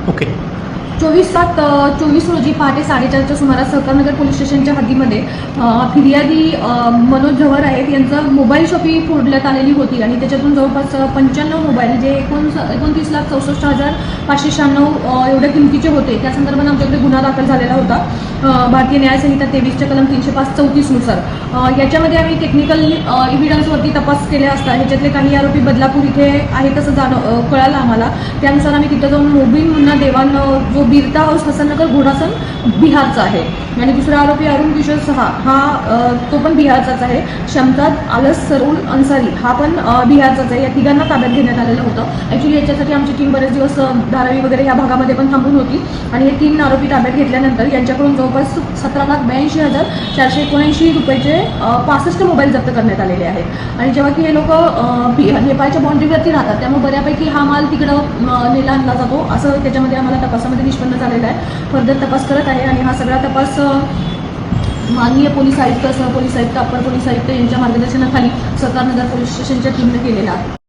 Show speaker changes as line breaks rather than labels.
Okay.
24/7/24 रोजी पहाटे 4:30च्या सुमारास सहकारनगर पोलीस स्टेशनच्या हद्दीमध्ये फिर्यादी मनोज झवर आहेत यांचं मोबाईल शॉपी फोडण्यात आलेली होती आणि त्याच्यातून जवळपास 95 मोबाईल जे 29,64,596 एवढ्या किमतीचे होते. त्या संदर्भात आमच्याकडे गुन्हा दाखल झालेला होता भारतीय न्याय संहिता 23च्या कलम 305/34 नुसार. याच्यामध्ये आम्ही टेक्निकल एव्हिडन्सवरती तपास केले असता ह्याच्यातले काही आरोपी बदलापूर इथे आहेत असं कळालं आम्हाला. त्यानुसार आम्ही तिथं जाऊन मोबिन मुन्ना देवान जो बिरता हाऊस हसननगर घोडासन बिहारचा आहे आणि दुसरा आरोपी अरुण किशोर सहा हा तो पण बिहारचाच आहे. शमजाद आलस सरूल अन्सारी हा पण बिहारचाच आहे. या तिघांना ताब्यात घेण्यात आलेलं होतं. ॲक्च्युली याच्यासाठी आमची टीम बरेच दिवस धारावी वगैरे ह्या भागामध्ये पण थांबून होती आणि हे 3 आरोपी ताब्यात घेतल्यानंतर यांच्याकडून जवळपास 17,82,479 रुपयाचे 65 मोबाईल जप्त करण्यात आलेले आहेत. आणि जेव्हा की हे लोक नेपाळच्या बाउंड्रीवरती राहतात त्यामुळे बऱ्यापैकी हा माल तिकडं नेला आणला जातो असं त्याच्यामध्ये आम्हाला तपासामध्ये निष्पन्न झालेलं आहे. फर्दर तपास करत आहे आणि हा सगळा तपास माननीय पोलीस आयुक्त, सहपोलीस आयुक्त, अप्पर पोलीस आयुक्त यांच्या मार्गदर्शनाखाली सहकारनगर पोलीस स्टेशनच्या टीमने केलेला आहे.